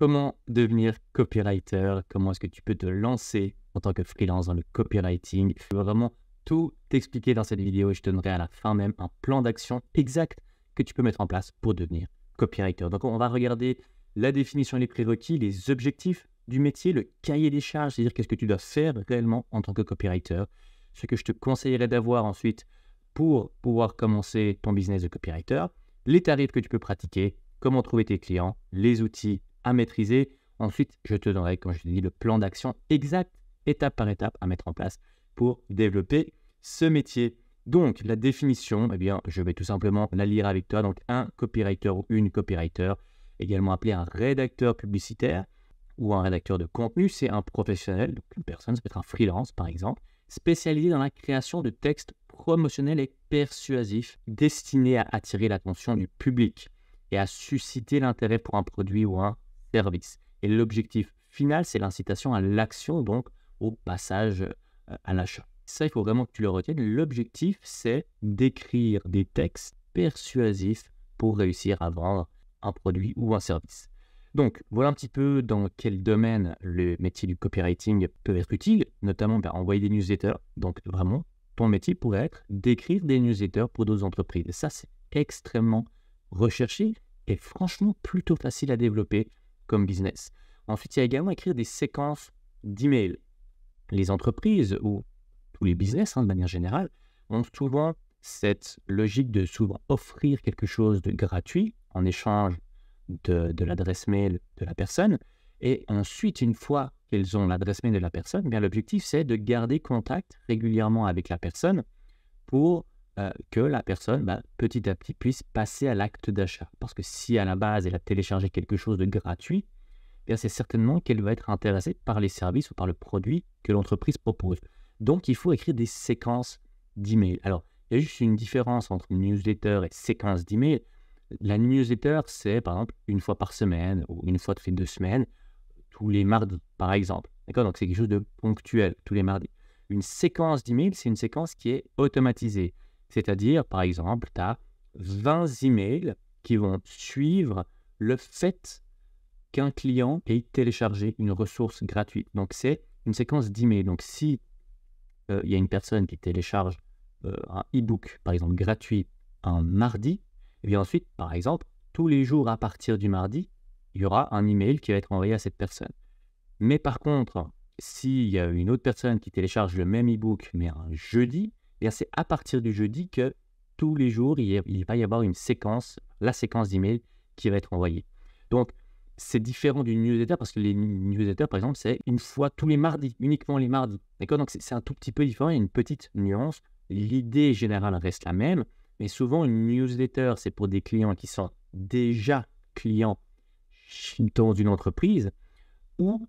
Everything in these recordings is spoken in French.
Comment devenir copywriter? Comment est-ce que tu peux te lancer en tant que freelance dans le copywriting? Je vais vraiment tout t'expliquer dans cette vidéo et je te donnerai à la fin même un plan d'action exact que tu peux mettre en place pour devenir copywriter. Donc, on va regarder la définition et les prérequis, les objectifs du métier, le cahier des charges, c'est-à-dire qu'est-ce que tu dois faire réellement en tant que copywriter, ce que je te conseillerais d'avoir ensuite pour pouvoir commencer ton business de copywriter, les tarifs que tu peux pratiquer, comment trouver tes clients, les outils à maîtriser. Ensuite, je te donnerai, comme je te dis, le plan d'action exact, étape par étape, à mettre en place pour développer ce métier. Donc, la définition, eh bien, je vais tout simplement la lire avec toi. Donc, un copywriter ou une copywriter, également appelé un rédacteur publicitaire ou un rédacteur de contenu, c'est un professionnel, donc une personne, ça peut être un freelance par exemple, spécialisé dans la création de textes promotionnels et persuasifs destinés à attirer l'attention du public et à susciter l'intérêt pour un produit ou un service. Et l'objectif final, c'est l'incitation à l'action, donc au passage à l'achat. Ça, il faut vraiment que tu le retiennes. L'objectif, c'est d'écrire des textes persuasifs pour réussir à vendre un produit ou un service. Donc, voilà un petit peu dans quel domaine le métier du copywriting peut être utile, notamment envoyer des newsletters. Donc, vraiment, ton métier pourrait être d'écrire des newsletters pour d'autres entreprises. Et ça, c'est extrêmement recherché et franchement plutôt facile à développer comme business. Ensuite, il y a également écrire des séquences d'emails. Les entreprises ou tous les business, de manière générale, ont souvent cette logique de souvent offrir quelque chose de gratuit en échange de l'adresse mail de la personne. Et ensuite, une fois qu'elles ont l'adresse mail de la personne, bien l'objectif, c'est de garder contact régulièrement avec la personne pour que la personne, petit à petit, puisse passer à l'acte d'achat. Parce que si à la base, elle a téléchargé quelque chose de gratuit, bien c'est certainement qu'elle va être intéressée par les services ou par le produit que l'entreprise propose. Donc, il faut écrire des séquences d'emails. Alors, il y a juste une différence entre une newsletter et séquence d'emails. La newsletter, c'est par exemple une fois par semaine ou une fois toutes les 2 semaines, tous les mardis, par exemple. D'accord? Donc, c'est quelque chose de ponctuel, tous les mardis. Une séquence d'emails, c'est une séquence qui est automatisée. C'est-à-dire, par exemple, tu as 20 emails qui vont suivre le fait qu'un client ait téléchargé une ressource gratuite. Donc, c'est une séquence d'emails. Donc, si il y a une personne qui télécharge un e-book, par exemple, gratuit un mardi, et bien ensuite, par exemple, tous les jours à partir du mardi, il y aura un email qui va être envoyé à cette personne. Mais par contre, s'il y a une autre personne qui télécharge le même e-book, mais un jeudi, eh bien c'est à partir du jeudi que tous les jours, il va y avoir une séquence, la séquence d'email qui va être envoyée. Donc, c'est différent d'une newsletter parce que les newsletters, par exemple, c'est une fois tous les mardis, uniquement les mardis. D'accord? Donc, c'est un tout petit peu différent, il y a une petite nuance. L'idée générale reste la même, mais souvent, une newsletter, c'est pour des clients qui sont déjà clients dans une entreprise ou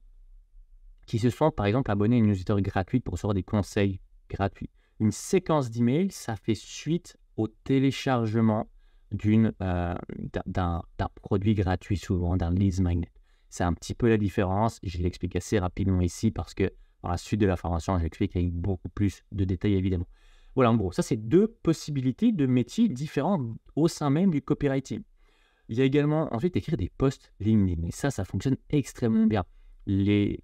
qui se sont, par exemple, abonnés à une newsletter gratuite pour recevoir des conseils gratuits. Une séquence d'emails, ça fait suite au téléchargement d'un produit gratuit, souvent d'un lead magnet. C'est un petit peu la différence. Je l'explique assez rapidement ici parce que dans la suite de la formation, j'explique avec beaucoup plus de détails, évidemment. Voilà, en gros, ça, c'est 2 possibilités de métiers différents au sein même du copywriting. Il y a également, ensuite, écrire des posts LinkedIn. Et ça fonctionne extrêmement bien. Les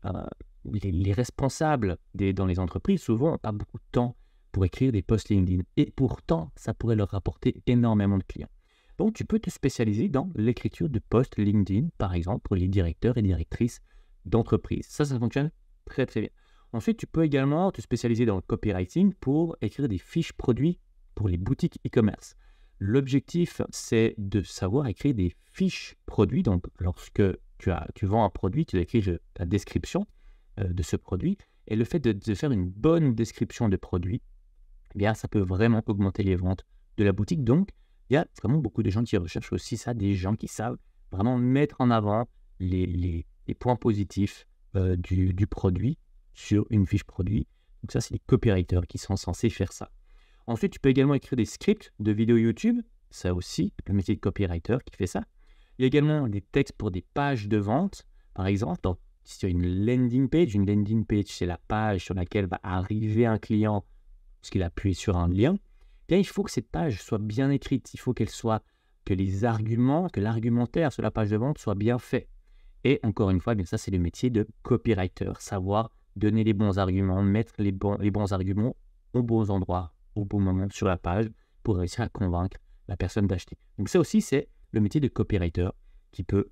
responsables dans les entreprises, souvent, n'ont pas beaucoup de temps pour écrire des posts LinkedIn. Et pourtant, ça pourrait leur rapporter énormément de clients. Donc, tu peux te spécialiser dans l'écriture de posts LinkedIn, par exemple, pour les directeurs et directrices d'entreprise. Ça fonctionne très, très bien. Ensuite, tu peux également te spécialiser dans le copywriting pour écrire des fiches produits pour les boutiques e-commerce. L'objectif, c'est de savoir écrire des fiches produits. Donc, lorsque tu vends un produit, tu dois écrire la description de ce produit. Et le fait de faire une bonne description de produit, eh bien, ça peut vraiment augmenter les ventes de la boutique. Donc, il y a vraiment beaucoup de gens qui recherchent aussi ça, des gens qui savent vraiment mettre en avant les points positifs du produit sur une fiche produit. Donc ça, c'est les copywriters qui sont censés faire ça. Ensuite, tu peux également écrire des scripts de vidéos YouTube. Ça aussi, le métier de copywriter qui fait ça. Il y a également des textes pour des pages de vente. Par exemple, si tu as une landing page, c'est la page sur laquelle va arriver un client parce qu'il a appuyé sur un lien. Bien, il faut que cette page soit bien écrite. Il faut que l'argumentaire sur la page de vente soit bien fait. Et encore une fois, bien ça, c'est le métier de copywriter. Savoir donner les bons arguments, mettre les bons arguments aux bons endroits, au bon moment sur la page pour réussir à convaincre la personne d'acheter. Donc ça aussi, c'est le métier de copywriter qui peut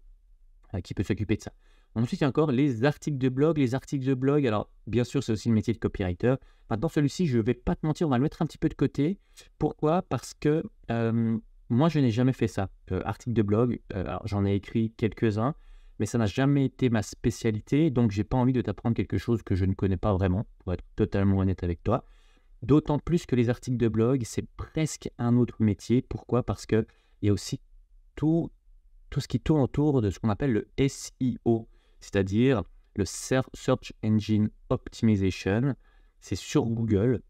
s'occuper de ça. Ensuite, il y a encore les articles de blog. Les articles de blog, alors bien sûr, c'est aussi le métier de copywriter. Maintenant, celui-ci, je ne vais pas te mentir, on va le mettre un petit peu de côté. Pourquoi? Parce que moi, je n'ai jamais fait ça. Articles de blog, alors, j'en ai écrit quelques-uns, mais ça n'a jamais été ma spécialité. Donc, je n'ai pas envie de t'apprendre quelque chose que je ne connais pas vraiment, pour être totalement honnête avec toi. D'autant plus que les articles de blog, c'est presque un autre métier. Pourquoi? Parce qu'il y a aussi tout ce qui tourne autour de ce qu'on appelle le SEO, c'est-à-dire le Search Engine Optimization. C'est sur Google,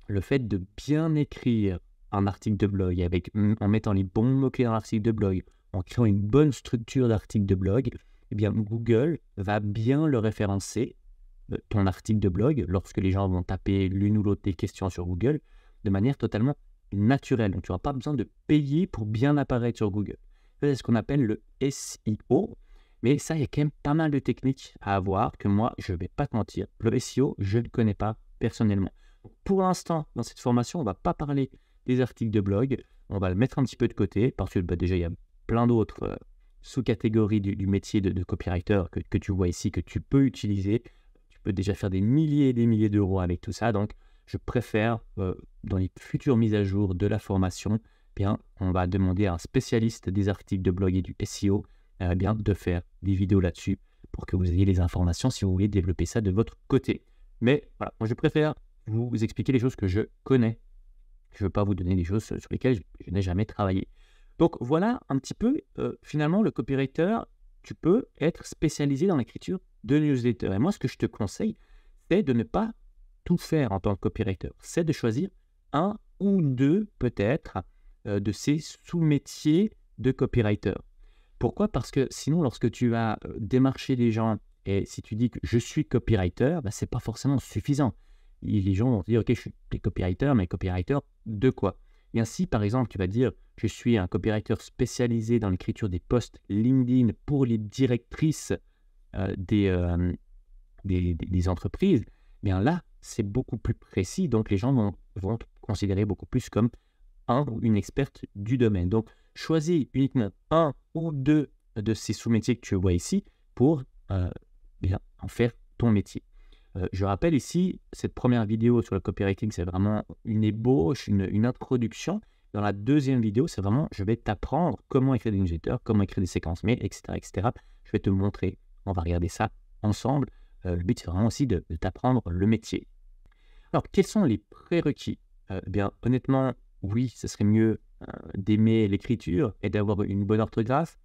le fait de bien écrire un article de blog en mettant les bons mots-clés dans l'article de blog, en créant une bonne structure d'article de blog, eh bien Google va bien le référencer, ton article de blog, lorsque les gens vont taper l'une ou l'autre des questions sur Google, de manière totalement naturelle. Donc tu n'auras pas besoin de payer pour bien apparaître sur Google. C'est ce qu'on appelle le SEO. Mais ça, il y a quand même pas mal de techniques à avoir que moi, je ne vais pas te mentir. Le SEO, je ne connais pas personnellement. Pour l'instant, dans cette formation, on ne va pas parler des articles de blog. On va le mettre un petit peu de côté parce que déjà, il y a plein d'autres sous-catégories du métier de copywriter que tu vois ici, que tu peux utiliser. Tu peux déjà faire des milliers et des milliers d'euros avec tout ça. Donc, je préfère, dans les futures mises à jour de la formation, bien, on va demander à un spécialiste des articles de blog et du SEO bien, de faire des vidéos là-dessus pour que vous ayez les informations si vous voulez développer ça de votre côté. Mais voilà, moi je préfère vous expliquer les choses que je connais. Je ne veux pas vous donner des choses sur lesquelles je n'ai jamais travaillé. Donc voilà un petit peu, finalement, le copywriter, tu peux être spécialisé dans l'écriture de newsletter. Et moi, ce que je te conseille, c'est de ne pas tout faire en tant que copywriter. C'est de choisir un ou deux, peut-être, de ces sous-métiers de copywriter. Pourquoi? Parce que sinon, lorsque tu vas démarcher des gens et si tu dis que je suis copywriter, ce n'est pas forcément suffisant. Les gens vont te dire, ok, je suis copywriter, mais copywriter de quoi? Et ainsi, par exemple, tu vas dire, je suis un copywriter spécialisé dans l'écriture des posts LinkedIn pour les directrices des entreprises. Bien là, c'est beaucoup plus précis, donc les gens vont te considérer beaucoup plus comme un ou une experte du domaine. Donc, choisis uniquement un ou deux de ces sous-métiers que tu vois ici pour bien en faire ton métier. Je rappelle ici, cette première vidéo sur le copywriting, c'est vraiment une ébauche, une introduction. Dans la deuxième vidéo, c'est vraiment, je vais t'apprendre comment écrire des newsletters, comment écrire des séquences mail, etc., etc. Je vais te montrer, on va regarder ça ensemble. Le but, c'est vraiment aussi de t'apprendre le métier. Alors, quels sont les prérequis? Bien, honnêtement, oui, ce serait mieux d'aimer l'écriture et d'avoir une bonne orthographe.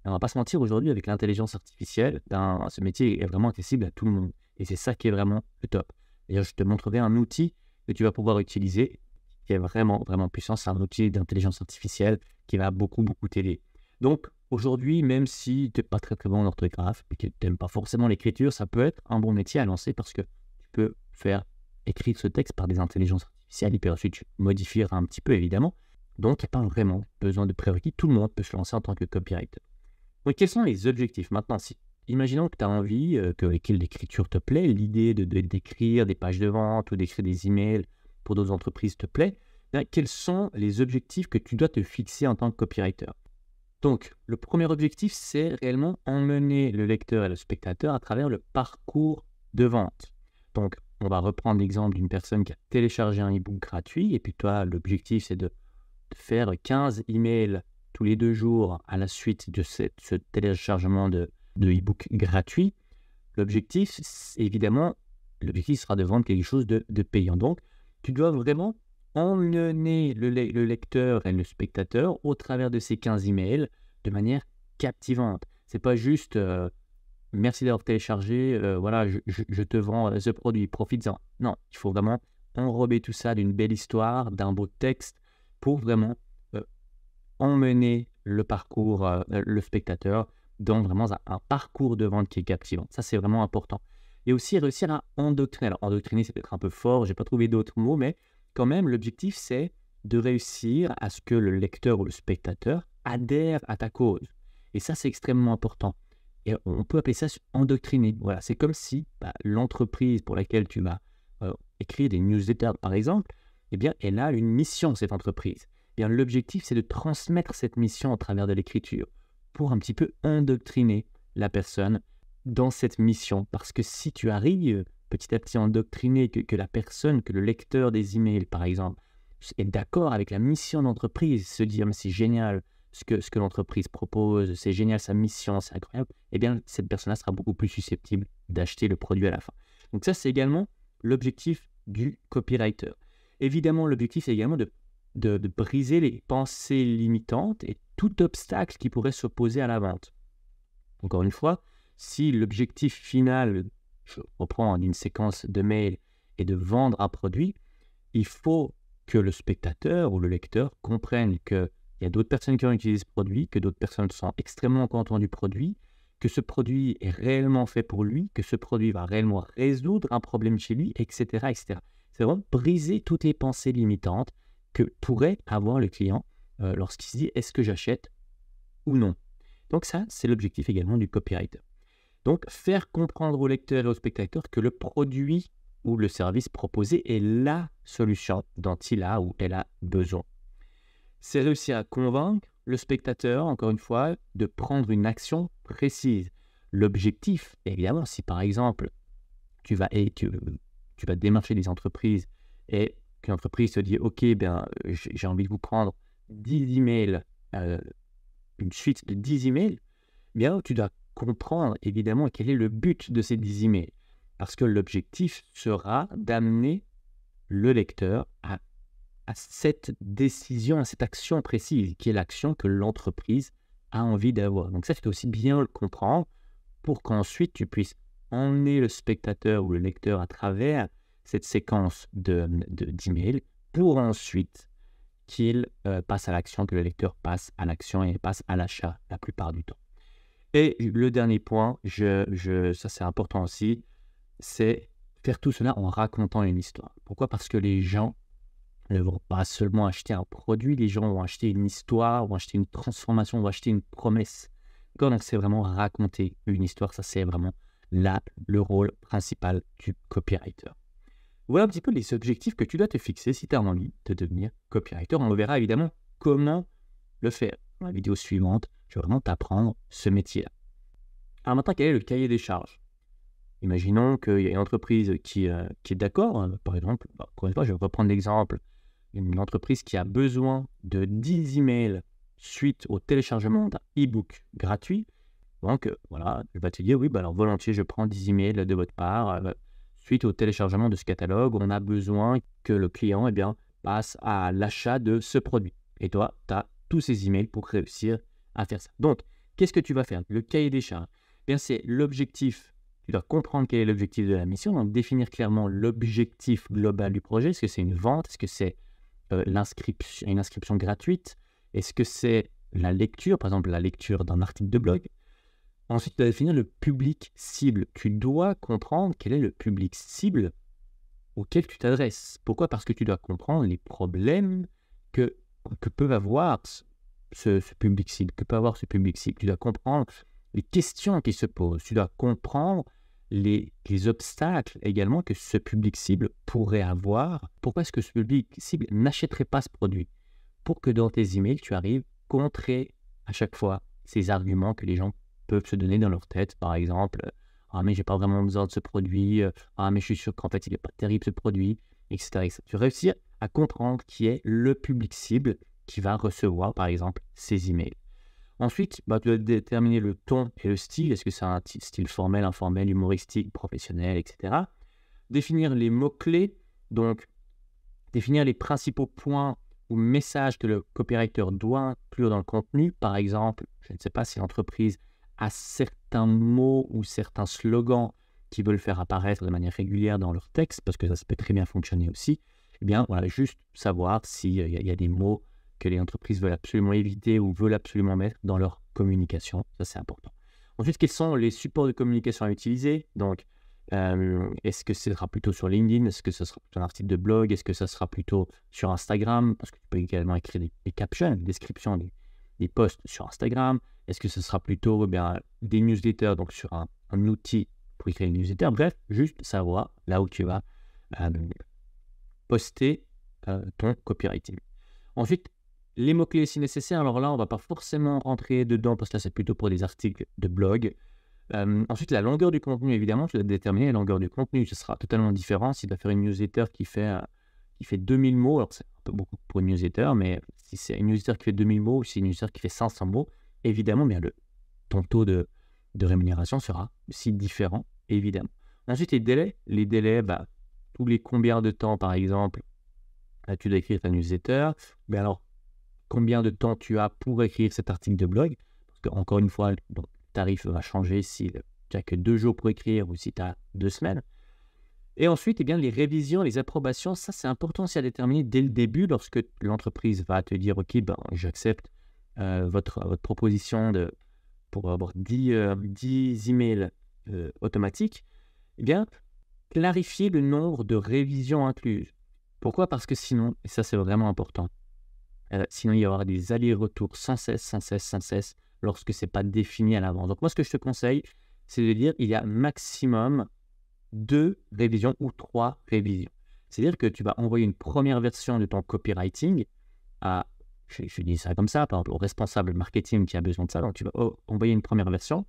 On ne va pas se mentir, aujourd'hui, avec l'intelligence artificielle, ce métier est vraiment accessible à tout le monde. Et c'est ça qui est vraiment le top. D'ailleurs, je te montrerai un outil que tu vas pouvoir utiliser qui est vraiment, vraiment puissant. C'est un outil d'intelligence artificielle qui va beaucoup, beaucoup t'aider. Donc, aujourd'hui, même si tu n'es pas très, très bon en orthographe et que tu n'aimes pas forcément l'écriture, ça peut être un bon métier à lancer parce que tu peux faire écrire ce texte par des intelligences artificielles et puis ensuite tu modifieras un petit peu, évidemment. Donc, il n'y a pas vraiment besoin de prérequis. Tout le monde peut se lancer en tant que copywriter. Donc, quels sont les objectifs? Maintenant, imaginons que tu as envie que l'écriture te plaît, l'idée d'écrire des pages de vente ou d'écrire des emails pour d'autres entreprises te plaît, bien, quels sont les objectifs que tu dois te fixer en tant que copywriter? Donc, le premier objectif, c'est réellement emmener le lecteur et le spectateur à travers le parcours de vente. Donc, on va reprendre l'exemple d'une personne qui a téléchargé un e-book gratuit et puis toi, l'objectif, c'est de faire 15 emails tous les 2 jours à la suite de ce téléchargement de e-book gratuit. L'objectif, évidemment, l'objectif sera de vendre quelque chose de payant. Donc, tu dois vraiment emmener le lecteur et le spectateur au travers de ces 15 emails de manière captivante. Ce n'est pas juste merci d'avoir téléchargé, voilà, je te vends ce produit, profites-en. Non, il faut vraiment enrober tout ça d'une belle histoire, d'un beau texte pour vraiment emmener le parcours, le spectateur dans vraiment un parcours de vente qui est captivant. Ça, c'est vraiment important. Et aussi réussir à endoctriner. Alors, endoctriner, c'est peut-être un peu fort, je n'ai pas trouvé d'autres mots, mais quand même, l'objectif, c'est de réussir à ce que le lecteur ou le spectateur adhère à ta cause. Et ça, c'est extrêmement important. Et on peut appeler ça endoctriner. Voilà, c'est comme si l'entreprise pour laquelle tu vas écrire des newsletters, par exemple, eh bien, elle a une mission, cette entreprise. Eh bien, l'objectif, c'est de transmettre cette mission au travers de l'écriture pour un petit peu endoctriner la personne dans cette mission. Parce que si tu arrives petit à petit à endoctriner que la personne, que le lecteur des emails, par exemple, est d'accord avec la mission d'entreprise, se dire mais c'est génial ce que l'entreprise propose, c'est génial sa mission, c'est incroyable, eh bien cette personne-là sera beaucoup plus susceptible d'acheter le produit à la fin. Donc ça, c'est également l'objectif du copywriter. Évidemment, l'objectif, c'est également de briser les pensées limitantes et tout obstacle qui pourrait s'opposer à la vente. Encore une fois, si l'objectif final, je reprends d'une séquence de mails, est de vendre un produit, il faut que le spectateur ou le lecteur comprenne qu'il y a d'autres personnes qui ont utilisé ce produit, que d'autres personnes sont extrêmement contentes du produit, que ce produit est réellement fait pour lui, que ce produit va réellement résoudre un problème chez lui, etc. etc. C'est vraiment briser toutes les pensées limitantes que pourrait avoir le client lorsqu'il se dit « est-ce que j'achète ou non ?» Donc ça, c'est l'objectif également du copywriter. Donc, faire comprendre au lecteur et au spectateur que le produit ou le service proposé est la solution dont il a ou elle a besoin. C'est réussir à convaincre le spectateur, encore une fois, de prendre une action précise. L'objectif, évidemment, si par exemple, tu vas démarcher des entreprises et qu'une entreprise te dit « Ok, j'ai envie de vous prendre 10 emails, une suite de 10 emails », bien, tu dois comprendre évidemment quel est le but de ces 10 emails. Parce que l'objectif sera d'amener le lecteur à cette décision, à cette action précise, qui est l'action que l'entreprise a envie d'avoir. Donc ça, il faut aussi bien le comprendre pour qu'ensuite tu puisses emmener le spectateur ou le lecteur à travers cette séquence d'emails pour ensuite qu'il passe à l'action, que le lecteur passe à l'action et passe à l'achat la plupart du temps. Et le dernier point, ça c'est important aussi, c'est faire tout cela en racontant une histoire. Pourquoi ? Parce que les gens ne vont pas seulement acheter un produit, les gens vont acheter une histoire, vont acheter une transformation, vont acheter une promesse. Donc c'est vraiment raconter une histoire, ça c'est vraiment le rôle principal du copywriter. Voilà un petit peu les objectifs que tu dois te fixer si tu as envie de devenir copywriter. On verra évidemment comment le faire. Dans la vidéo suivante, je vais vraiment t'apprendre ce métier-là. Alors maintenant, quel est le cahier des charges ? Imaginons qu'il y a une entreprise qui est d'accord. Par exemple, encore une fois, je vais reprendre l'exemple. Une entreprise qui a besoin de 10 emails suite au téléchargement d'un e-book gratuit. Donc, voilà, je vais te dire, oui, alors volontiers, je prends 10 emails de votre part. Suite au téléchargement de ce catalogue, on a besoin que le client passe à l'achat de ce produit. Et toi, tu as tous ces emails pour réussir à faire ça. Donc, qu'est-ce que tu vas faire ? Le cahier des charges, c'est l'objectif. Tu dois comprendre quel est l'objectif de la mission, donc définir clairement l'objectif global du projet. Est-ce que c'est une vente ? Est-ce que c'est une inscription gratuite ? Est-ce que c'est la lecture, par exemple la lecture d'un article de blog ? Ensuite, tu dois définir le public cible. Tu dois comprendre quel est le public cible auquel tu t'adresses. Pourquoi ? Parce que tu dois comprendre les problèmes que peut avoir ce public cible, que peut avoir ce public cible. Tu dois comprendre les questions qui se posent. Tu dois comprendre les obstacles également que ce public cible pourrait avoir. Pourquoi est-ce que ce public cible n'achèterait pas ce produit ? Pour que dans tes emails, tu arrives à contrer à chaque fois ces arguments que les gens peuvent se donner dans leur tête. Par exemple, « Ah mais j'ai pas vraiment besoin de ce produit. Ah mais je suis sûr qu'en fait il n'est pas terrible ce produit. » etc. etc. Tu réussis à comprendre qui est le public cible qui va recevoir par exemple ces emails. Ensuite, tu dois déterminer le ton et le style. Est-ce que c'est un style formel, informel, humoristique, professionnel, etc. Définir les mots-clés, donc définir les principaux points ou messages que le copywriter doit inclure dans le contenu. Par exemple, je ne sais pas si l'entreprise a certains mots ou certains slogans qui veulent faire apparaître de manière régulière dans leur texte, parce que ça peut très bien fonctionner aussi. Eh bien, voilà, juste savoir s'il y a des mots que les entreprises veulent absolument éviter ou veulent absolument mettre dans leur communication. Ça, c'est important. Ensuite, quels sont les supports de communication à utiliser ? Donc, est-ce que ce sera plutôt sur LinkedIn ? Est-ce que ce sera plutôt un article de blog ? Est-ce que ce sera plutôt sur Instagram ? Parce que tu peux également écrire des captions, des descriptions des posts sur Instagram. Est-ce que ce sera plutôt des newsletters, donc sur un outil pour écrire une newsletter? Bref, juste savoir là où tu vas poster ton copywriting. Ensuite, les mots-clés aussi nécessaires. Alors là, on ne va pas forcément rentrer dedans parce que là, c'est plutôt pour des articles de blog. Ensuite, la longueur du contenu, évidemment, tu dois déterminer la longueur du contenu. Ce sera totalement différent. Si tu dois faire une newsletter qui fait 2000 mots, alors c'est un peu beaucoup pour une newsletter, mais si c'est une newsletter qui fait 2000 mots ou si c'est une newsletter qui fait 500 mots, évidemment, ton taux de rémunération sera aussi différent, évidemment. Ensuite, les délais, tous les combien de temps, par exemple, tu dois écrire ta newsletter. Mais alors, combien de temps tu as pour écrire cet article de blog? Parce qu'encore une fois, le tarif va changer si tu n'as que 2 jours pour écrire ou si tu as 2 semaines. Et ensuite, les révisions, les approbations, ça c'est important aussi à déterminer dès le début lorsque l'entreprise va te dire « Ok, j'accepte votre proposition pour avoir 10 emails automatiques », clarifier le nombre de révisions incluses. Pourquoi? Parce que sinon, et ça c'est vraiment important, sinon il y aura des allers-retours sans cesse lorsque ce n'est pas défini à l'avance. Donc moi, ce que je te conseille, c'est de dire il y a maximum 2 révisions ou 3 révisions. C'est-à-dire que tu vas envoyer une première version de ton copywriting à, je dis ça comme ça, par exemple au responsable marketing qui a besoin de ça. Donc tu vas envoyer une première version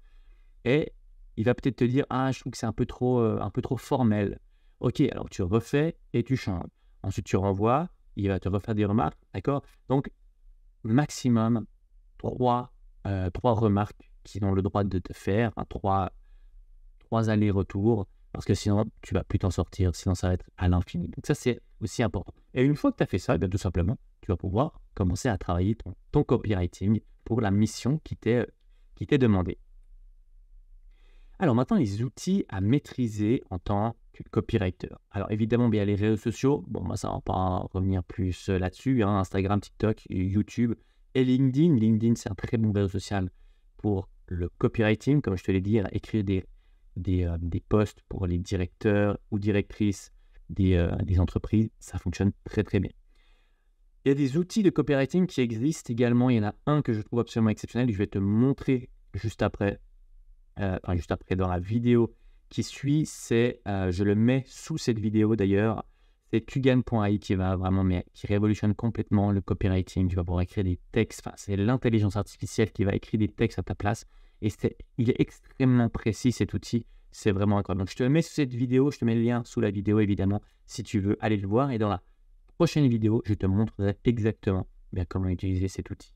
et il va peut-être te dire « Ah, je trouve que c'est un peu trop formel. » Ok, alors tu refais et tu changes. Ensuite, tu renvoies, il va te refaire des remarques, d'accord? Donc, maximum 3 remarques qu'ils ont le droit de te faire, 3 allers-retours, parce que sinon, tu ne vas plus t'en sortir, sinon ça va être à l'infini. Donc ça, c'est aussi important. Et une fois que tu as fait ça, tout simplement, tu vas pouvoir commencer à travailler ton copywriting pour la mission qui t'est demandée. Alors maintenant, les outils à maîtriser en tant que copywriter. Alors évidemment, il y a les réseaux sociaux. Bon, moi, ça ne va pas revenir plus là-dessus. Instagram, TikTok, YouTube et LinkedIn. LinkedIn, c'est un très bon réseau social pour le copywriting. Comme je te l'ai dit, écrire des posts pour les directeurs ou directrices des entreprises, ça fonctionne très, très bien. Il y a des outils de copywriting qui existent également. Il y en a un que je trouve absolument exceptionnel et je vais te montrer juste après dans la vidéo qui suit, je le mets sous cette vidéo d'ailleurs, c'est Tugan.ai qui révolutionne complètement le copywriting. Tu vas pouvoir écrire des textes, c'est l'intelligence artificielle qui va écrire des textes à ta place et il est extrêmement précis cet outil, c'est vraiment incroyable. Donc je te le mets sous cette vidéo, je te mets le lien sous la vidéo évidemment si tu veux aller le voir et dans la prochaine vidéo, je te montrerai exactement comment utiliser cet outil.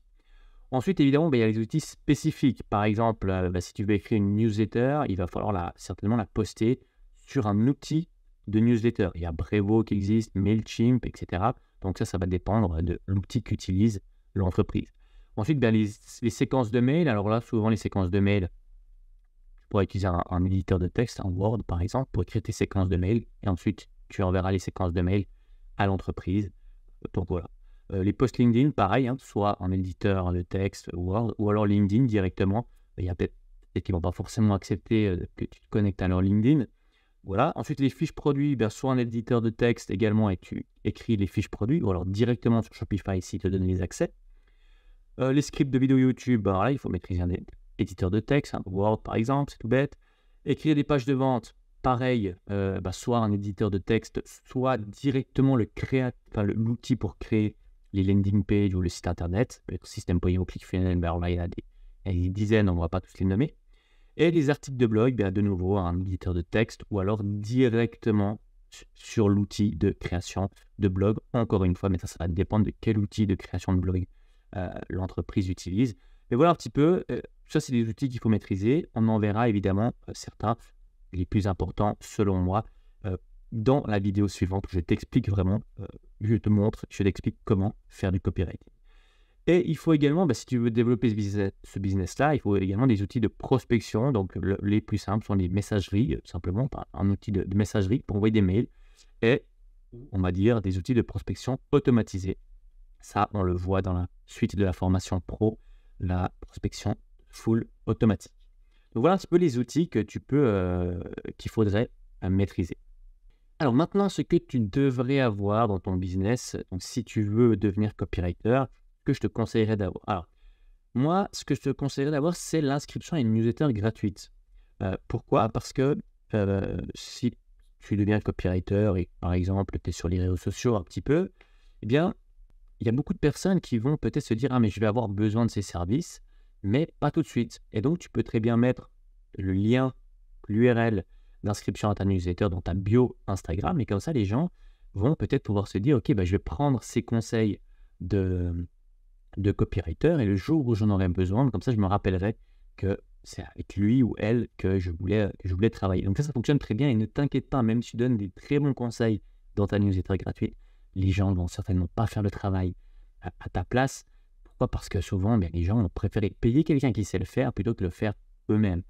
Ensuite, évidemment, il y a les outils spécifiques. Par exemple, si tu veux écrire une newsletter, il va falloir certainement la poster sur un outil de newsletter. Il y a Brevo qui existe, Mailchimp, etc. Donc ça va dépendre de l'outil qu'utilise l'entreprise. Ensuite, les séquences de mail. Alors là, souvent, les séquences de mail, tu pourrais utiliser un éditeur de texte, un Word par exemple, pour écrire tes séquences de mail. Et ensuite, tu enverras les séquences de mail à l'entreprise. Donc voilà. Les posts LinkedIn, pareil, soit en éditeur de texte Word, ou alors LinkedIn directement. Il y a peut-être qu'ils ne vont pas forcément accepter que tu te connectes à leur LinkedIn. Voilà. Ensuite, les fiches produits, soit un éditeur de texte également et tu écris les fiches produits, ou alors directement sur Shopify s'ils te donnent les accès. Les scripts de vidéo YouTube, là, il faut maîtriser un éditeur de texte, Word par exemple, c'est tout bête. Écrire des pages de vente, pareil, soit un éditeur de texte, soit directement l'outil pour créer les landing pages ou le site internet, le système Poio, ClickFunnels, là, il y a des dizaines, on ne va pas tous les nommer. Et les articles de blog, de nouveau, un éditeur de texte ou alors directement sur l'outil de création de blog, encore une fois, mais ça va dépendre de quel outil de création de blog l'entreprise utilise. Mais voilà un petit peu, ça c'est des outils qu'il faut maîtriser. On en verra évidemment certains, les plus importants selon moi, dans la vidéo suivante où je t'explique vraiment, je t'explique comment faire du copywriting. Et il faut également, si tu veux développer ce business-là, il faut également des outils de prospection. Donc les plus simples sont les messageries, simplement un outil de messagerie pour envoyer des mails et on va dire des outils de prospection automatisés. Ça, on le voit dans la suite de la formation pro, la prospection full automatique. Donc voilà un petit peu les outils que qu'il faudrait maîtriser. Alors maintenant, ce que tu devrais avoir dans ton business, donc si tu veux devenir copywriter, que je te conseillerais d'avoir. Alors, Moi, ce que je te conseillerais d'avoir, c'est l'inscription à une newsletter gratuite. Pourquoi? Parce que si tu deviens copywriter et par exemple, tu es sur les réseaux sociaux un petit peu, eh bien, il y a beaucoup de personnes qui vont peut-être se dire: «Ah mais je vais avoir besoin de ces services», mais pas tout de suite. Et donc tu peux très bien mettre le lien, l'URL d'inscription à ta newsletter dans ta bio Instagram et comme ça les gens vont peut-être pouvoir se dire: «OK, bah, je vais prendre ces conseils de copywriter et le jour où j'en aurai besoin, comme ça je me rappellerai que c'est avec lui ou elle que je voulais travailler». Donc ça fonctionne très bien et ne t'inquiète pas, même si tu donnes des très bons conseils dans ta newsletter gratuite, les gens ne vont certainement pas faire le travail à ta place. Pourquoi? Parce que souvent, les gens ont préféré payer quelqu'un qui sait le faire plutôt que le faire eux-mêmes.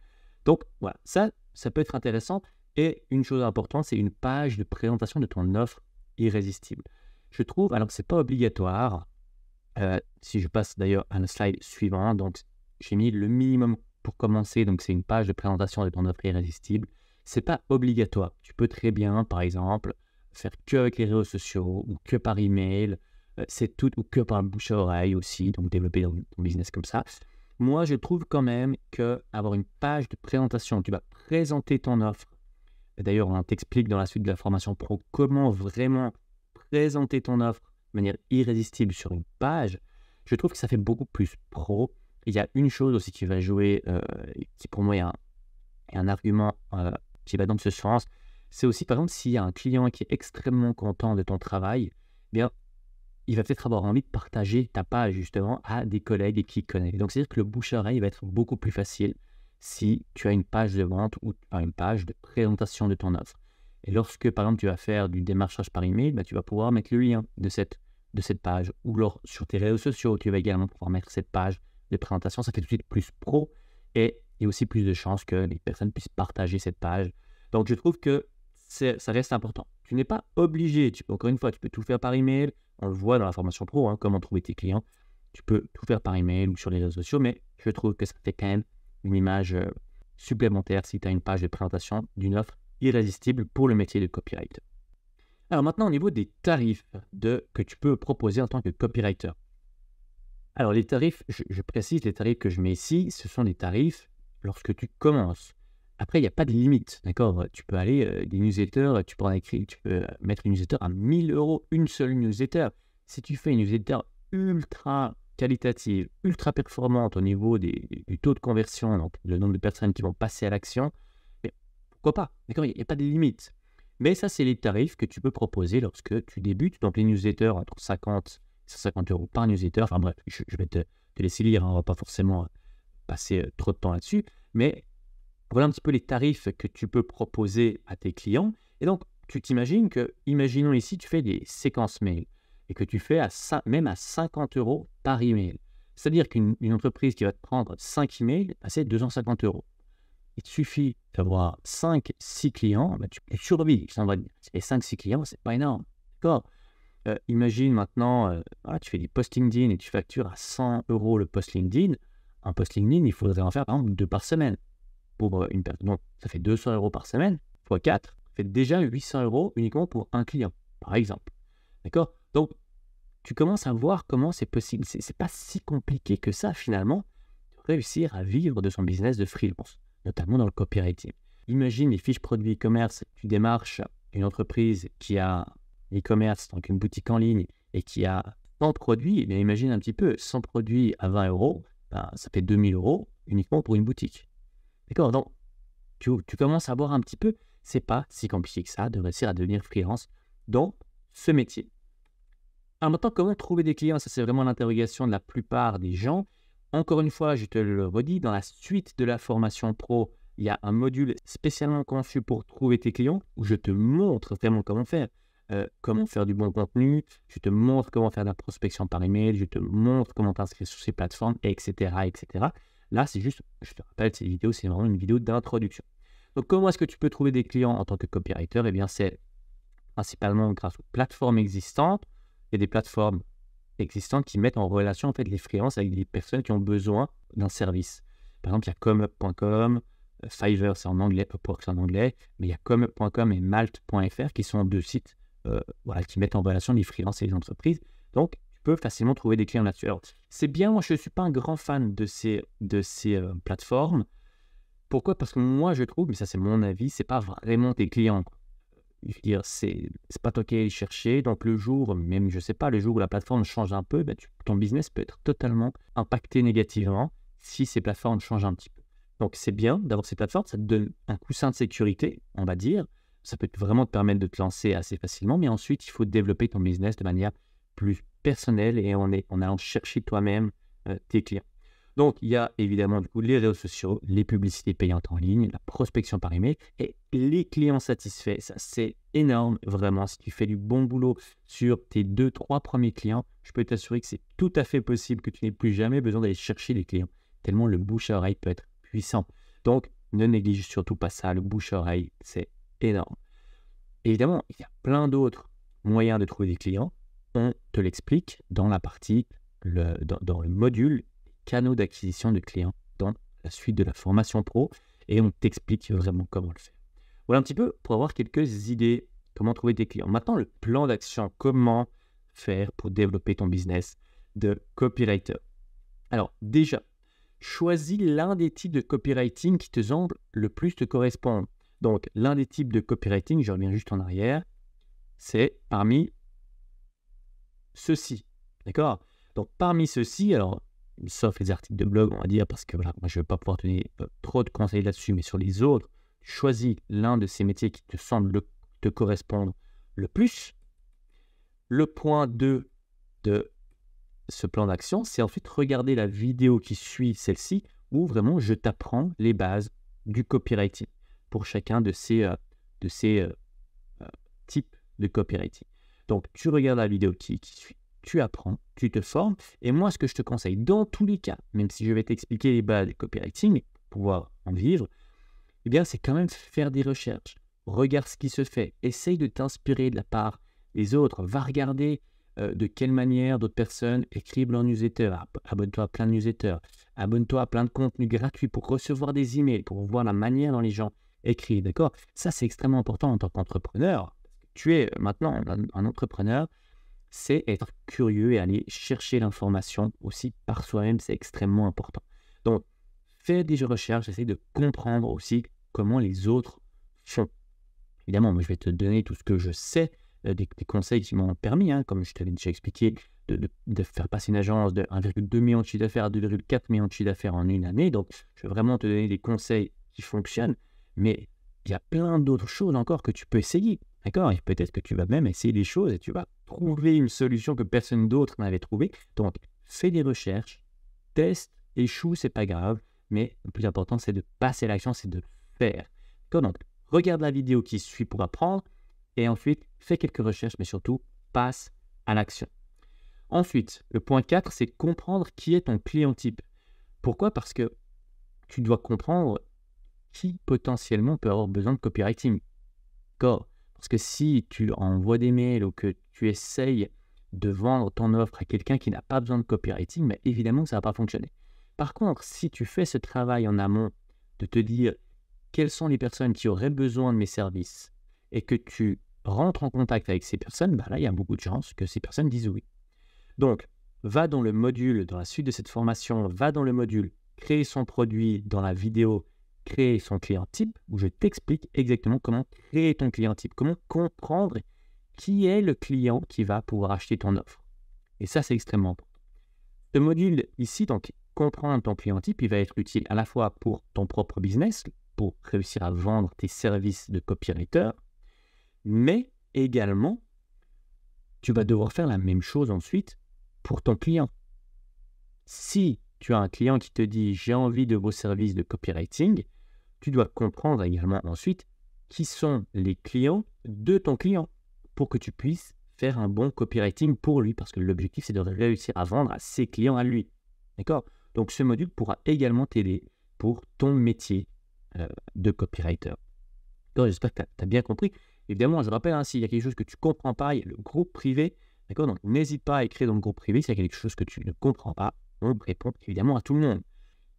Donc voilà, ça peut être intéressant. Et une chose importante, c'est une page de présentation de ton offre irrésistible. Je trouve, alors que ce n'est pas obligatoire, si je passe d'ailleurs à la slide suivante, donc j'ai mis le minimum pour commencer, donc c'est une page de présentation de ton offre irrésistible. C'est pas obligatoire. Tu peux très bien, par exemple, faire que avec les réseaux sociaux ou que par email, c'est tout, ou que par le bouche à oreille aussi, donc développer ton business comme ça. Moi, je trouve quand même que avoir une page de présentation, tu vas présenter ton offre. Et d'ailleurs, on t'explique dans la suite de la formation pro comment vraiment présenter ton offre de manière irrésistible sur une page. Je trouve que ça fait beaucoup plus pro. Il y a une chose aussi qui va jouer, qui pour moi est un argument qui va dans ce sens. C'est aussi, par exemple, s'il y a un client qui est extrêmement content de ton travail, eh bien, il va peut-être avoir envie de partager ta page justement à des collègues et qui connaissent. Donc, c'est-à-dire que le bouche-à-oreille va être beaucoup plus facile si tu as une page de vente ou une page de présentation de ton offre. Et lorsque, par exemple, tu vas faire du démarchage par email, tu vas pouvoir mettre le lien de cette page. Ou alors, sur tes réseaux sociaux, tu vas également pouvoir mettre cette page de présentation. Ça fait tout de suite plus pro et il y a aussi plus de chances que les personnes puissent partager cette page. Donc, je trouve que ça reste important. Tu n'es pas obligé. Encore une fois, tu peux tout faire par email. On le voit dans la formation pro, comment trouver tes clients. Tu peux tout faire par email ou sur les réseaux sociaux, mais je trouve que ça fait quand même une image supplémentaire si tu as une page de présentation d'une offre irrésistible pour le métier de copywriter. Alors maintenant, au niveau des tarifs que tu peux proposer en tant que copywriter. Alors les tarifs, je précise, les tarifs que je mets ici, ce sont des tarifs lorsque tu commences. Après, il n'y a pas de limite, d'accord? Tu peux aller, des newsletters, tu peux mettre une newsletter à 1 000 €, une seule newsletter. Si tu fais une newsletter ultra qualitative, ultra performante au niveau du taux de conversion, donc le nombre de personnes qui vont passer à l'action, mais pourquoi pas? D'accord? Il n'y a pas de limite. Mais ça, c'est les tarifs que tu peux proposer lorsque tu débutes. Donc les newsletters entre 50 et 150 € par newsletter. Enfin bref, je vais te laisser lire, on ne va pas forcément passer trop de temps là-dessus. Mais voilà un petit peu les tarifs que tu peux proposer à tes clients. Et donc, tu t'imagines que, imaginons ici, tu fais des séquences mail et que tu fais même à 50 € par email. C'est-à-dire qu'une entreprise qui va te prendre 5 emails, c'est 250 €. Il te suffit d'avoir 5-6 clients, tu peux survivre, ça va dire. Et 5-6 clients, c'est pas énorme. D'accord? Imagine maintenant, tu fais des posts LinkedIn et tu factures à 100 € le post LinkedIn. Un post LinkedIn, il faudrait en faire par exemple 2 par semaine. Pour une personne. Donc, ça fait 200 € par semaine, x 4, ça fait déjà 800 € uniquement pour un client, par exemple. D'accord? Donc, tu commences à voir comment c'est possible. C'est pas si compliqué que ça, finalement, de réussir à vivre de son business de freelance, notamment dans le copywriting. Imagine les fiches produits e-commerce, tu démarches une entreprise qui a e-commerce, donc une boutique en ligne, et qui a 100 produits, mais imagine un petit peu, 100 produits à 20 €, ça fait 2 000 € uniquement pour une boutique. D'accord? Donc, tu commences à voir un petit peu, c'est pas si compliqué que ça de réussir à devenir freelance dans ce métier. Alors maintenant, comment trouver des clients? Ça, c'est vraiment l'interrogation de la plupart des gens. Encore une fois, je te le redis, dans la suite de la formation pro, il y a un module spécialement conçu pour trouver tes clients où je te montre vraiment comment faire. Comment faire du bon contenu, je te montre comment faire de la prospection par email, je te montre comment t'inscrire sur ces plateformes, etc., etc. Là, c'est juste, je te rappelle, cette vidéo, c'est vraiment une vidéo d'introduction. Donc, comment est-ce que tu peux trouver des clients en tant que copywriter? Eh bien, c'est principalement grâce aux plateformes existantes. Il y a des plateformes existantes qui mettent en relation en fait les freelances avec des personnes qui ont besoin d'un service. Par exemple, il y a comeup.com, Fiverr, c'est en anglais, Upwork, c'est en anglais, mais il y a comeup.com et malt.fr qui sont deux sites qui mettent en relation les freelances et les entreprises. Donc, tu peux facilement trouver des clients là-dessus. Alors, c'est bien, moi je ne suis pas un grand fan de ces plateformes. Pourquoi? Parce que moi je trouve, mais ça c'est mon avis, c'est pas vraiment tes clients, quoi. Je veux dire, c'est pas toi qui allais les chercher. Donc le jour, même je sais pas, le jour où la plateforme change un peu, ton business peut être totalement impacté négativement si ces plateformes changent un petit peu. Donc c'est bien d'avoir ces plateformes, ça te donne un coussin de sécurité, on va dire. Ça peut vraiment te permettre de te lancer assez facilement, mais ensuite il faut développer ton business de manière plus personnelle et en allant chercher toi-même tes clients. Donc, il y a évidemment du coup les réseaux sociaux, les publicités payantes en ligne, la prospection par email et les clients satisfaits. Ça, c'est énorme, vraiment. Si tu fais du bon boulot sur tes 2-3 premiers clients, je peux t'assurer que c'est tout à fait possible que tu n'aies plus jamais besoin d'aller chercher des clients, tellement le bouche à oreille peut être puissant. Donc, ne néglige surtout pas ça. Le bouche à oreille, c'est énorme. Évidemment, il y a plein d'autres moyens de trouver des clients. On te l'explique dans la partie, dans le module canaux d'acquisition de clients dans la suite de la formation pro et on t'explique vraiment comment le faire. Voilà un petit peu pour avoir quelques idées, comment trouver des clients. Maintenant, le plan d'action, comment faire pour développer ton business de copywriter. Alors déjà, choisis l'un des types de copywriting qui te semble le plus te correspondre. Donc, l'un des types de copywriting, je reviens juste en arrière, c'est parmi ceux-ci. D'accord? Donc, parmi ceux-ci, alors, sauf les articles de blog, on va dire, parce que voilà, moi, je ne vais pas pouvoir te donner trop de conseils là-dessus, mais sur les autres, choisis l'un de ces métiers qui te semble te correspondre le plus. Le point 2 de ce plan d'action, c'est ensuite regarder la vidéo qui suit celle-ci, où vraiment je t'apprends les bases du copywriting pour chacun de ces types de copywriting. Donc, tu regardes la vidéo qui suit, tu apprends, tu te formes. Et moi, ce que je te conseille, dans tous les cas, même si je vais t'expliquer les bases du copywriting pour pouvoir en vivre, eh bien, c'est quand même faire des recherches. Regarde ce qui se fait. Essaye de t'inspirer de la part des autres. Va regarder de quelle manière d'autres personnes écrivent leur newsletter. Abonne-toi à plein de newsletters. Abonne-toi à plein de contenus gratuits pour recevoir des emails, pour voir la manière dont les gens écrivent. D'accord? Ça, c'est extrêmement important en tant qu'entrepreneur. Tu es maintenant un entrepreneur. C'est être curieux et aller chercher l'information aussi par soi-même, c'est extrêmement important. Donc, fais des recherches, essaye de comprendre aussi comment les autres font. Évidemment, moi, je vais te donner tout ce que je sais, des conseils qui m'ont permis, comme je te l'ai déjà expliqué, de faire passer une agence de 1,2 million de chiffre d'affaires à 2,4 millions de chiffre d'affaires en une année. Donc, je vais vraiment te donner des conseils qui fonctionnent, mais il y a plein d'autres choses encore que tu peux essayer. D'accord? Et peut-être que tu vas même essayer des choses et tu vas trouver une solution que personne d'autre n'avait trouvée. Donc, fais des recherches, teste, échoue, c'est pas grave, mais le plus important, c'est de passer à l'action, c'est de faire. D'accord? Donc, regarde la vidéo qui suit pour apprendre et ensuite, fais quelques recherches, mais surtout, passe à l'action. Ensuite, le point 4, c'est comprendre qui est ton client type. Pourquoi? Parce que tu dois comprendre qui potentiellement peut avoir besoin de copywriting. D'accord? Parce que si tu envoies des mails ou que tu essayes de vendre ton offre à quelqu'un qui n'a pas besoin de copywriting, mais évidemment que ça ne va pas fonctionner. Par contre, si tu fais ce travail en amont de te dire quelles sont les personnes qui auraient besoin de mes services et que tu rentres en contact avec ces personnes, là, il y a beaucoup de chances que ces personnes disent oui. Donc, va dans le module, dans la suite de cette formation, va dans le module créer son produit dans la vidéo créer son client type, où je t'explique exactement comment créer ton client type, comment comprendre qui est le client qui va pouvoir acheter ton offre. Et ça, c'est extrêmement important. Ce module ici, donc, comprendre ton client type, il va être utile à la fois pour ton propre business, pour réussir à vendre tes services de copywriter, mais également, tu vas devoir faire la même chose ensuite pour ton client. Si tu as un client qui te dit « j'ai envie de vos services de copywriting », tu dois comprendre également ensuite qui sont les clients de ton client pour que tu puisses faire un bon copywriting pour lui, parce que l'objectif, c'est de réussir à vendre à ses clients à lui. D'accord? Donc, ce module pourra également t'aider pour ton métier de copywriter. J'espère que tu as bien compris. Évidemment, je rappelle, s'il y a quelque chose que tu ne comprends pas, il y a le groupe privé. D'accord? Donc, n'hésite pas à écrire dans le groupe privé s'il y a quelque chose que tu ne comprends pas. On répond évidemment à tout le monde.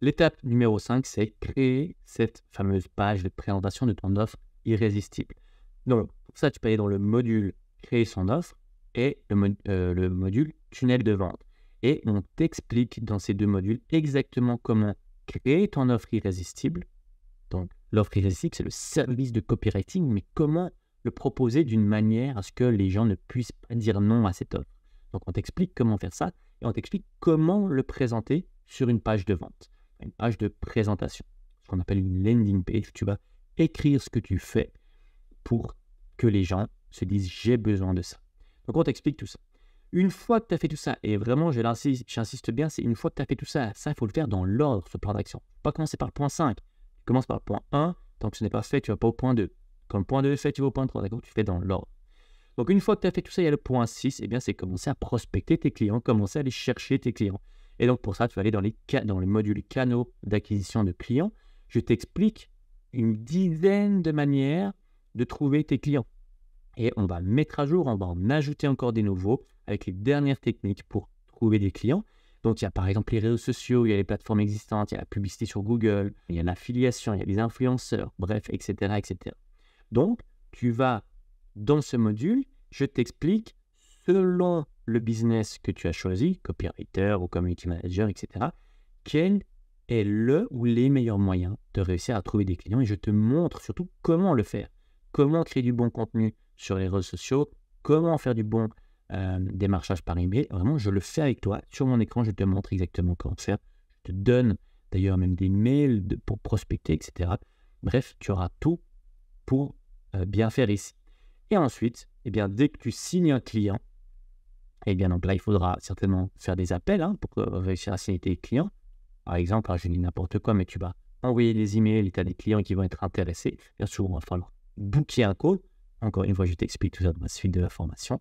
L'étape numéro 5, c'est créer cette fameuse page de présentation de ton offre irrésistible. Donc, pour ça, tu peux aller dans le module « Créer son offre » et le module tunnel de vente. Et on t'explique dans ces 2 modules exactement comment créer ton offre irrésistible. Donc, l'offre irrésistible, c'est le service de copywriting, mais comment le proposer d'une manière à ce que les gens ne puissent pas dire non à cette offre. Donc, on t'explique comment faire ça et on t'explique comment le présenter sur une page de vente, une page de présentation, ce qu'on appelle une landing page. Tu vas écrire ce que tu fais pour que les gens se disent « j'ai besoin de ça ». Donc, on t'explique tout ça. Une fois que tu as fait tout ça, et vraiment, j'insiste bien, c'est une fois que tu as fait tout ça, il faut le faire dans l'ordre, ce plan d'action. Pas commencer par le point 5. Tu commences par le point 1, tant que ce n'est pas fait, tu ne vas pas au point 2. Quand le point 2 est fait, tu vas au point 3, d'accord? Tu fais dans l'ordre. Donc, une fois que tu as fait tout ça, il y a le point 6, et bien, c'est commencer à prospecter tes clients, commencer à aller chercher tes clients. Et donc, pour ça, tu vas aller dans le module canaux d'acquisition de clients. Je t'explique une dizaine de manières de trouver tes clients. Et on va mettre à jour, on va en ajouter encore des nouveaux avec les dernières techniques pour trouver des clients. Donc, il y a par exemple les réseaux sociaux, il y a les plateformes existantes, il y a la publicité sur Google, il y a l'affiliation, il y a les influenceurs, bref, etc., etc. Donc, tu vas dans ce module, je t'explique selon le business que tu as choisi, copywriter ou community manager, etc., quel est le ou les meilleurs moyens de réussir à trouver des clients et je te montre surtout comment le faire, comment créer du bon contenu sur les réseaux sociaux, comment faire du bon démarchage par email. Vraiment, je le fais avec toi. Sur mon écran, je te montre exactement comment faire. Je te donne d'ailleurs même des mails pour prospecter, etc. Bref, tu auras tout pour bien faire ici. Et ensuite, eh bien, dès que tu signes un client, eh bien, donc là, il faudra certainement faire des appels pour réussir à signer tes clients. Par exemple, je dis n'importe quoi, mais tu vas envoyer des emails et tu as des clients qui vont être intéressés. Bien sûr, il va falloir booker un call. Encore une fois, je t'explique tout ça dans la suite de la formation.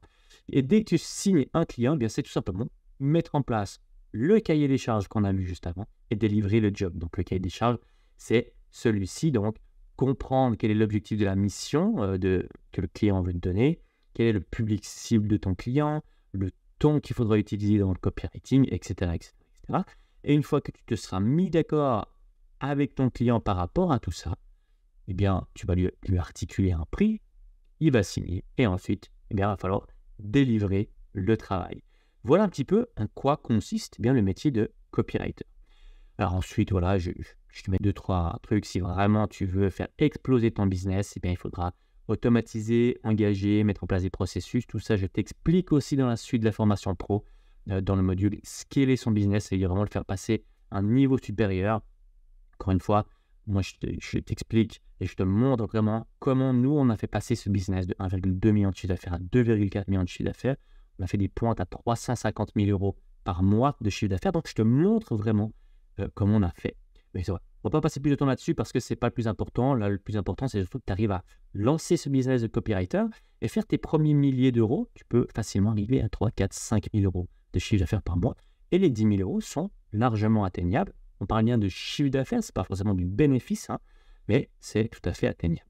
Et dès que tu signes un client, eh bien, c'est tout simplement mettre en place le cahier des charges qu'on a vu juste avant et délivrer le job. Donc, le cahier des charges, c'est celui-ci. Donc, comprendre quel est l'objectif de la mission que le client veut te donner, quel est le public cible de ton client, le ton qu'il faudra utiliser dans le copywriting, etc., etc., etc. Et une fois que tu te seras mis d'accord avec ton client par rapport à tout ça, eh bien, tu vas lui articuler un prix, il va signer et ensuite, eh bien, il va falloir délivrer le travail. Voilà un petit peu en quoi consiste bien le métier de copywriter. Alors ensuite, voilà, je te mets 2-3 trucs. Si vraiment tu veux faire exploser ton business, eh bien, il faudra automatiser, engager, mettre en place des processus. Tout ça, je t'explique aussi dans la suite de la formation pro, dans le module scaler son business, c'est-à-dire vraiment le faire passer à un niveau supérieur. Encore une fois, moi, je t'explique et je te montre vraiment comment nous, on a fait passer ce business de 1,2 million de chiffre d'affaires à 2,4 millions de chiffre d'affaires. On a fait des pointes à 350 000 euros par mois de chiffre d'affaires. Donc, je te montre vraiment comment on a fait. Mais c'est vrai, on ne va pas passer plus de temps là-dessus parce que ce n'est pas le plus important. Là, le plus important, c'est surtout que tu arrives à lancer ce business de copywriter et faire tes premiers milliers d'euros. Tu peux facilement arriver à 3, 4, 5 000 euros de chiffre d'affaires par mois. Et les 10 000 euros sont largement atteignables. On parle bien de chiffre d'affaires, ce n'est pas forcément du bénéfice, mais c'est tout à fait atteignable.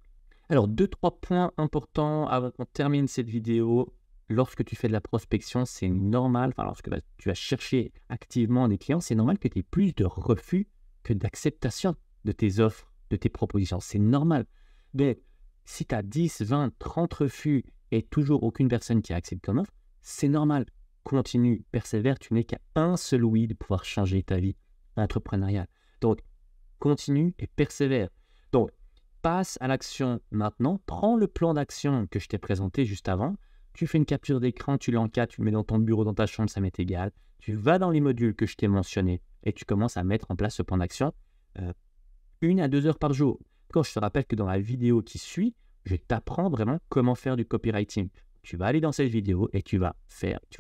Alors, 2-3 points importants avant qu'on termine cette vidéo. Lorsque tu fais de la prospection, c'est normal, lorsque tu vas chercher activement des clients, c'est normal que tu aies plus de refus que d'acceptation de tes offres, de tes propositions. C'est normal. Mais si tu as 10, 20, 30 refus et toujours aucune personne qui accepte ton offre, c'est normal. Continue, persévère, tu n'es qu'à un seul oui de pouvoir changer ta vie entrepreneuriale. Donc, continue et persévère. Donc, passe à l'action maintenant. Prends le plan d'action que je t'ai présenté juste avant. Tu fais une capture d'écran, tu l'encadres, tu le mets dans ton bureau, dans ta chambre, ça m'est égal. Tu vas dans les modules que je t'ai mentionnés et tu commences à mettre en place ce plan d'action 1 à 2 heures par jour. Quand je te rappelle que dans la vidéo qui suit, je t'apprends vraiment comment faire du copywriting. Tu vas aller dans cette vidéo et tu vas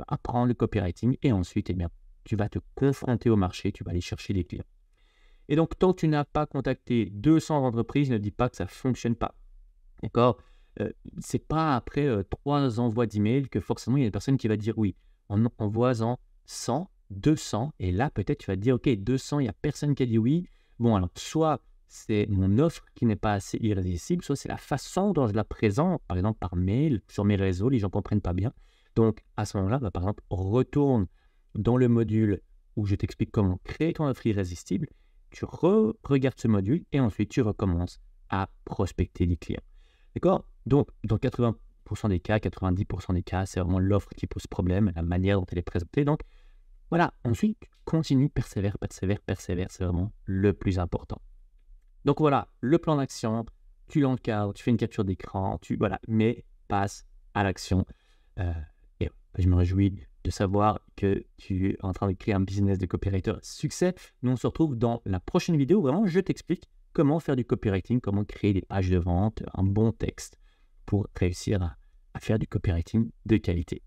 apprendre le copywriting et ensuite, eh bien, tu vas te confronter au marché, tu vas aller chercher des clients. Et donc, tant que tu n'as pas contacté 200 entreprises, ne dis pas que ça ne fonctionne pas. D'accord ? C'est pas après 3 envois d'emails que forcément il y a une personne qui va dire oui. En envoie-en 100, 200, et là peut-être tu vas te dire ok, 200, il n'y a personne qui a dit oui. Bon, alors soit c'est mon offre qui n'est pas assez irrésistible, soit c'est la façon dont je la présente, par exemple par mail, sur mes réseaux, les gens ne comprennent pas bien. Donc à ce moment-là, par exemple, retourne dans le module où je t'explique comment créer ton offre irrésistible, tu regardes ce module et ensuite tu recommences à prospecter des clients. D'accord ? Donc, dans 80% 100% des cas, 90% des cas, c'est vraiment l'offre qui pose problème, la manière dont elle est présentée. Donc, voilà. Ensuite, continue, persévère, persévère, persévère. C'est vraiment le plus important. Donc, voilà, le plan d'action, tu l'encadres, tu fais une capture d'écran, voilà, mais passe à l'action. Et je me réjouis de savoir que tu es en train de créer un business de copywriter succès. Nous, on se retrouve dans la prochaine vidéo où vraiment je t'explique comment faire du copywriting, comment créer des pages de vente, un bon texte pour réussir à faire du copywriting de qualité.